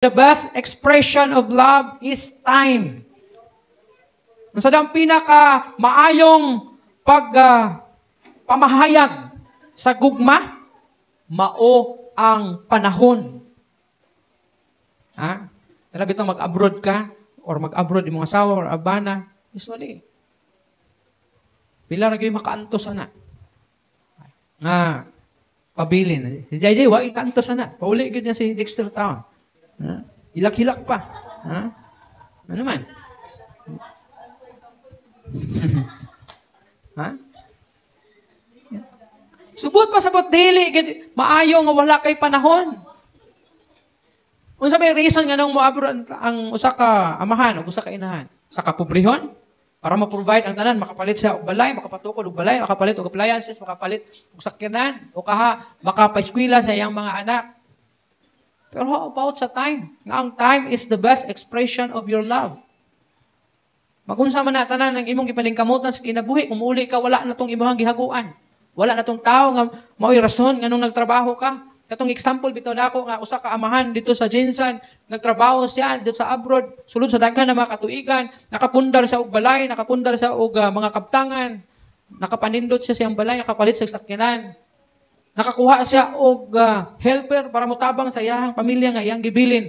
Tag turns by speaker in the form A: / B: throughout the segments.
A: The best expression of love is time. Sa ang pinaka maayong pamahayag sa gugma, mao ang panahon. Ha? Kaya bitong mag-abroad ka, or mag-abroad yung mga asawa, or abana, usually, pila na kayo makaantos na. Nga, pabilin. Si JJ, wag ikaantos na. Pauli yun niya si Dexter Town. Ha? Hilak-hilak pa. Ha? Ano naman? Ha? Subot pa sabot dili, maayo nga wala kay panahon. Unsa may reason nga nung moabroad ang usa ka amahan o usa ka inahan? Sa kapobrehon? Para ma-provide ang tanan, makapalit siya og balay, makapatukod og balay, makapalit og appliances, makapalit og sakyanan, o makapaeskwela sa iyang mga anak. Pero how about sa time? Nga ang time is the best expression of your love. Magunsa man na tanan ng imong gipalingkamutan sa kinabuhi, kung muuli ka, wala na tong imong gihaguan. Wala na tong tao nga mao'y rason nga nung nagtrabaho ka. Katong example bitaw nako nga usa ka amahan dito sa Jensen, nagtrabaho siya dito sa abroad, sulod sa daghan na mga katuigan, nakapundar sa og balay, nakapundar sa og mga kabtangan, nakapanindot siya sa iyang balay, nakapalit sa sakyanan. Nakakuha siya og helper para mutabang sa iyang pamilya nga iyang gibilin.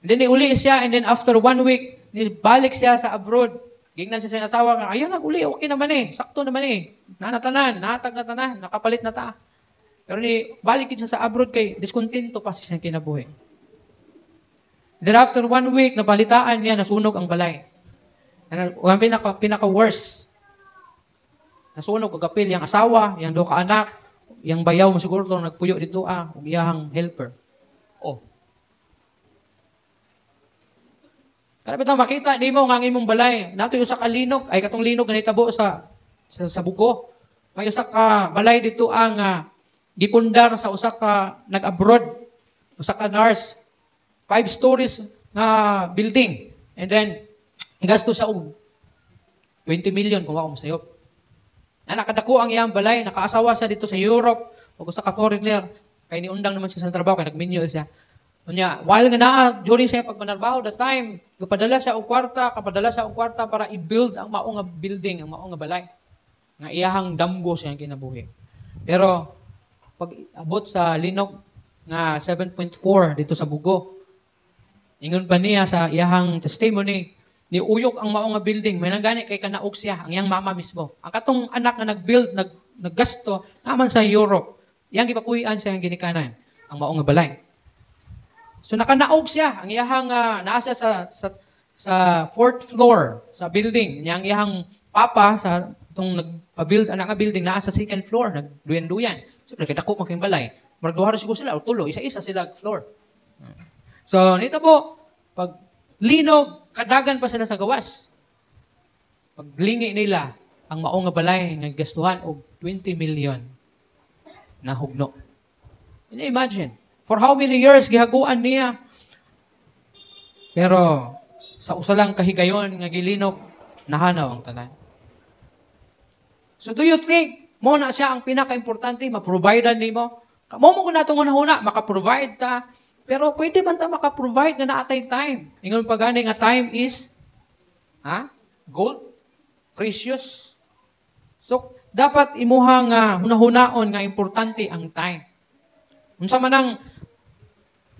A: And then uli siya, and then after 1 week, balik siya sa abroad. Gingnan siya sa iyang asawa nga, ayun nag-uli, okay naman sakto naman nanatanan, natag na tanan, nakapalit na ta. Pero balik siya sa abroad kay diskontento pa siya kinabuhi. Then after 1 week, napalitaan niya, nasunog ang balay. Ang pinaka-worst. Nasunog ang kapil, yung asawa, yung 2 ka anak, yung bayaw mo siguro itong nagpuyo dito, umiyahang helper. Oh. Kaya bitang makita, di mo nga imong balay. Nato yung sa kalinog, ay katong linog na itabo sa bugo. May usa ka balay dito ang gipundar sa usa ka nag-abroad, usa ka nurse, 5 stories na building. And then, igasto sa 20 million kung ako masayop. Nakadako ang iyang balay, nakaasawa siya dito sa Europe, o usa ka foreigner, kay niundang naman siya sa trabaho, kay nagminyo siya. Unya, while nga during siya pagmanarbaho, that time, kapadala siya og kwarta para i-build ang mao nga building, ang mao nga balay. Nga iyahang damgo siyang kinabuhi. Pero, pag abot sa linog nga 7.4 dito sa Bugo, ingon pa niya sa iyahang testimony, ni uyok ang mao nga building, may nanggani kay kanaog siya, ang iyang mama mismo. Ang katong anak nga nag-build, naggasto, naman sa Europe, iyang gipapuyan siya ang ginikanan, ang mao nga balay. So nakanaog siya, ang iyahang naasa sa 4th floor sa building, niyang iyahang papa sa itong nagpa-build anak nga building naa sa 2nd floor, nagduyan-duyan. So nakidako making balay. Maragduhar siguro sila o tulo, isa-isa sila floor. So nito po, pag linog, kadagan pa sila sa gawas. Paglingi nila, ang mao nga balay naggastuhan og 20 million na hugno. Can you imagine? For how many years gihaguan niya? Pero sa usa lang kahigayon nga gilinog, nahanaw ang tanan. So do you think mo na siya ang pinaka-importante ma-providean nimo? Mo mo kun natong una maka-provide ta, pero pwede man ta maka-provide nga naatay time. Ingon pa gani nga time is gold, precious. So dapat imuhang hunahunaon nga importante ang time. Unsa man ang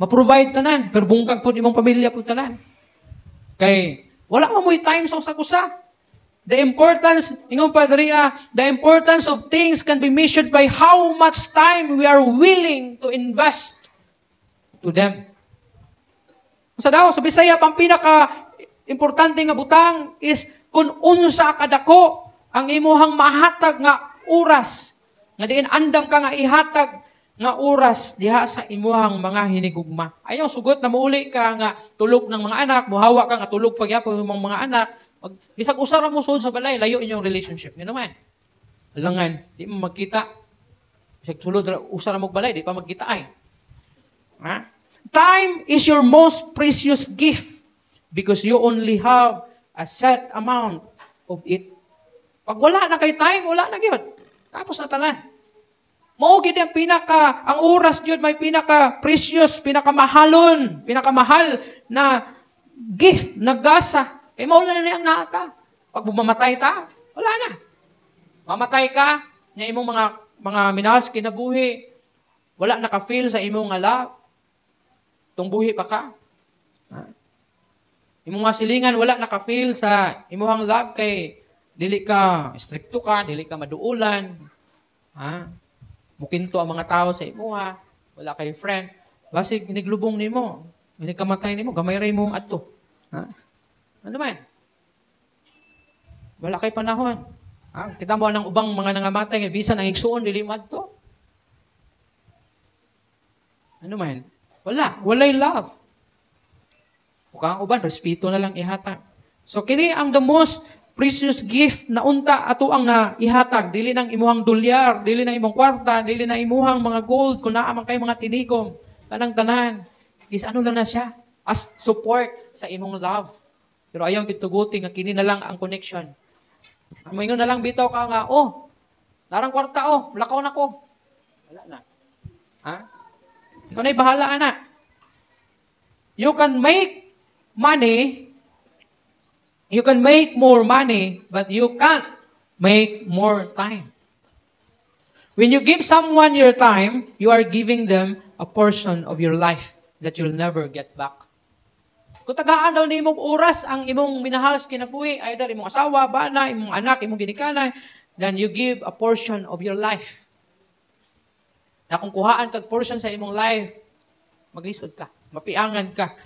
A: ma-provide tanan, pero bungkag po imong pamilya po tanan. Kay, wala mamoy time sa usa-usa. The importance, ingon pa diriya, the importance of things can be measured by how much time we are willing to invest to them. Sa daw, sa Bisaya, pang pinaka-importante nga butang is kung unsa kadako ang imuhang mahatag nga oras. Nga diin andam ka nga ihatag nga oras diha sa imuhang mga hinigugma. Ayaw sugot na muuli ka nga tulog ng mga anak, muhawa ka nga tulog pagyapon ng mga anak. Pag bisag usa ra mo sulod sa balay, layo inyong relationship. Ngano man? Alangan, di mo magkita. Bisag sulod usa ra mo balay, di pa magkita ay. Time is your most precious gift because you only have a set amount of it. Pag wala na kay time, wala na gyud. Tapos na tanan. Mao gid ang ang oras jud may pinaka-precious, pinakamahal na gift, na gasa. Kay mao na niyang naata. Pag bumamatay ta, wala na. Mamatay ka, nya imong mga minahas kinabuhi, wala naka-feel sa imong nga love. Tung buhi pa ka. Ha? Imong mga silingan, wala naka-feel sa imong love kay dili ka stricto ka, dili ka maduulan. Ha? Mukinto ang mga tao sa imuha, wala kay friend. Basig iniglubong nimo, inikamatay nimo, gamay ra imong adto. Ha? Ano man? Wala kay panahon. Ha? Kita mo ng ubang mga nangamatay nga bisan ang igsuon dili madto. Ano man? Walay love. O kang uban, respeto na lang ihatag. So, kini ang the most precious gift na unta ato ang na ihatag. Dili nang imuhang dolyar, dili nang imong kwarta, dili na imuhang mga gold, kung naaman kay mga tinigom. Tanang-tanan. Is ano lang na siya? As support sa imong love. Pero ayaw gituguti nga kini na lang ang connection. Maingon na lang bitaw ka nga, larang kwarta, lakaw na ko. Wala na. Ha? Ikaw na'y bahala, anak. You can make money, you can make more money, but you can't make more time. When you give someone your time, you are giving them a portion of your life that you'll never get back. Kung tagaan daw ni imong oras ang imong minahal sa kinabuhi, either imong asawa, bana, imong anak, imong ginikanan, then you give a portion of your life. Na kung kuhaan kag portion sa imong life, maglisod ka, mapiangan ka,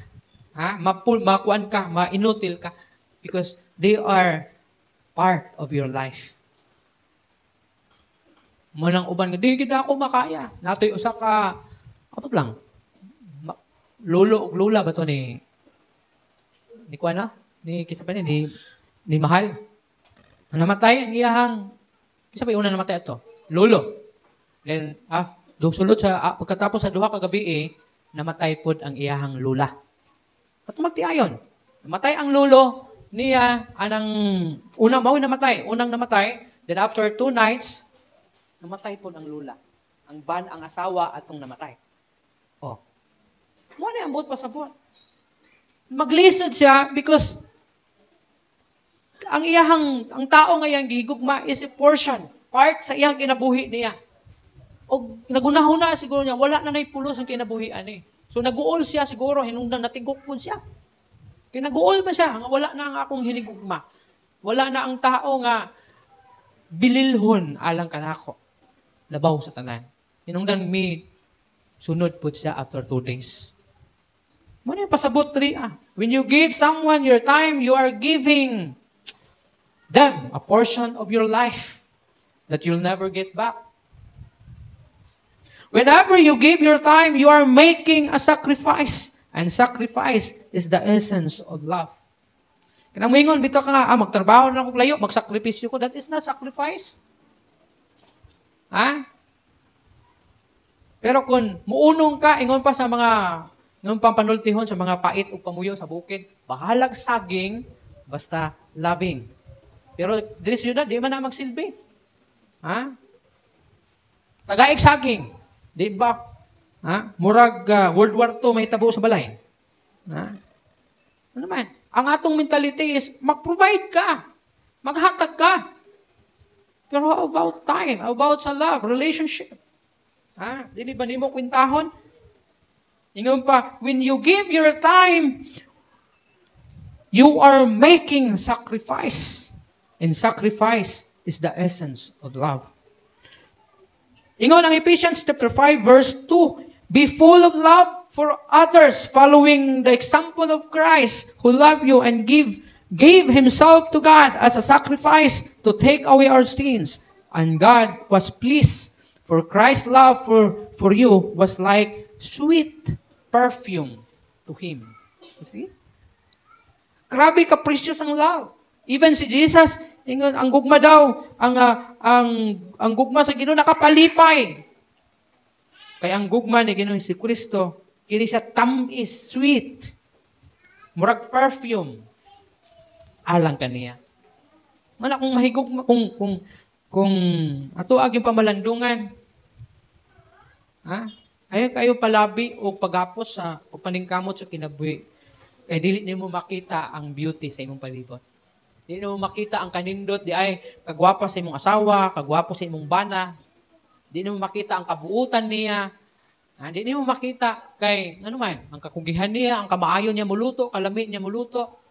A: makuan ka, mainutil ka, because they are part of your life. Manang uban, di kita ako makaya. Natoy usa ka, lang, lolo o lola ba to ni kuan na? Ni kisa pa ni Mahal. Namatay ang iyahang, kisa pa una namatay ito? Lolo. Then, sulod sa pagkatapos sa duha ka gabi namatay pod ang iyahang lula. At magtiayon. Namatay ang lolo niya unang namatay. Then after 2 nights, namatay pod ang lula. Ang asawa atong namatay. Mo na ang buot pasabot. Maglisod siya because ang tao nga iyang gihigugma is a portion, part sa iyang kinabuhi niya. O nagunahuna siguro niya, wala na naipulos ang kinabuhian So naguol siya siguro, hinungdan natigok po siya. Kaya naguol ba siya? Wala na ang akong hinigugma. Wala na ang tao nga bililhon alang kanako. Labaw sa tanan. Hinungdan sunod po siya after 2 days. Muna yung pasabot When you give someone your time, you are giving them a portion of your life that you'll never get back. Whenever you give your time, you are making a sacrifice. And sacrifice is the essence of love. Kanang mingon, bito ka nga, magtrabaho na akong layo, magsakripisyo ko. That is not sacrifice. Pero kung muunong ka, ingon pa sa ingon pang panultihon sa mga pait o pamuyo sa bukid, bahalag saging, basta loving. Pero diri syudad, di man na magsilbi. Tagaig saging. Di ba? Murag World War II may tabo sa balay. Ano man? Ang atong mentality is mag-provide ka. Maghatag ka. Pero how about time? How about sa love, relationship? Dili ba nimo kwintahon? Ingon pa, when you give your time, you are making sacrifice. And sacrifice is the essence of love. Ingon ang Ephesians chapter 5 verse 2, be full of love for others, following the example of Christ, who loved you and gave himself to God as a sacrifice to take away our sins. And God was pleased, for Christ's love for you was like sweet perfume to Him. You see? Grabe ka-precious ang love. Even si Jesus, ang gugma daw, ang gugma sa Ginoo nakapalipay. Kaya ang gugma ni Ginoo si Kristo, kini siya tamis, sweet. Murag perfume. Alang kaniya. Mana kung mahigugma, kung ato aging pamalandungan, Ha? Ayaw kayo palabi o pagapos sa o paningkamot sa kinabuhi. Kaya dili nimo makita ang beauty sa imong palibot. Dili nimo makita ang kanindot di ay kagwapa sa imong asawa, kagwapo sa imong bana. Dili nimo makita ang kabuutan niya. Dili nimo makita kay ano man, ang kakugihan niya, ang kamaayon niya muluto, kalami niya muluto.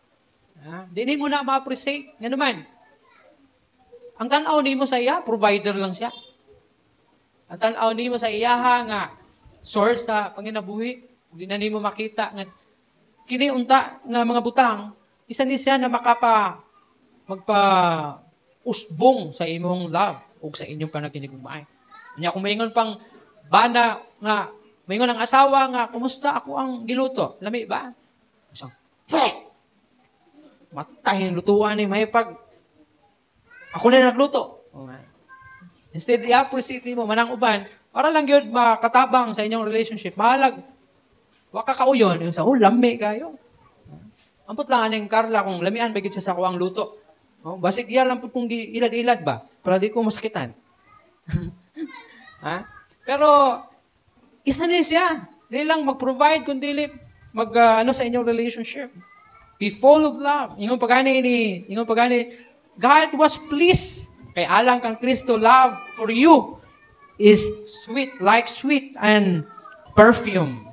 A: Dili mo na ma-appreciate ano man. Ang tan-aw nimo sa iya, provider lang siya. Ang tan-aw nimo sa iyaha nga source sa panginabuhi, di na nimo makita nga kini unta nga mga butang, isa ni siya na magpa-usbong sa imong love o sa inyong panaginigugmaay. Nya kung maingon pang bana nga, maingon ang asawa nga, kumusta ako ang giluto? Lami ba? So, matay ang lutuan ni may pag ako na nagluto. Instead, i-appreciate mo manang uban, para lang yun makatabang sa inyong relationship. Mahalag, waka kauyon, yung sa, lami kayo. Ampot lang aning Carla kung lamian, bagit siya sa kuwang luto. Basig iya lang po kung ilad-ilad ba, para di ko masakitan. Pero, isa na siya. Dili lang mag-provide, kundi sa inyong relationship. Be full of love. Ingon pagani, God was pleased. Kay alang kang Kristo, love for you is sweet, like sweet and perfume.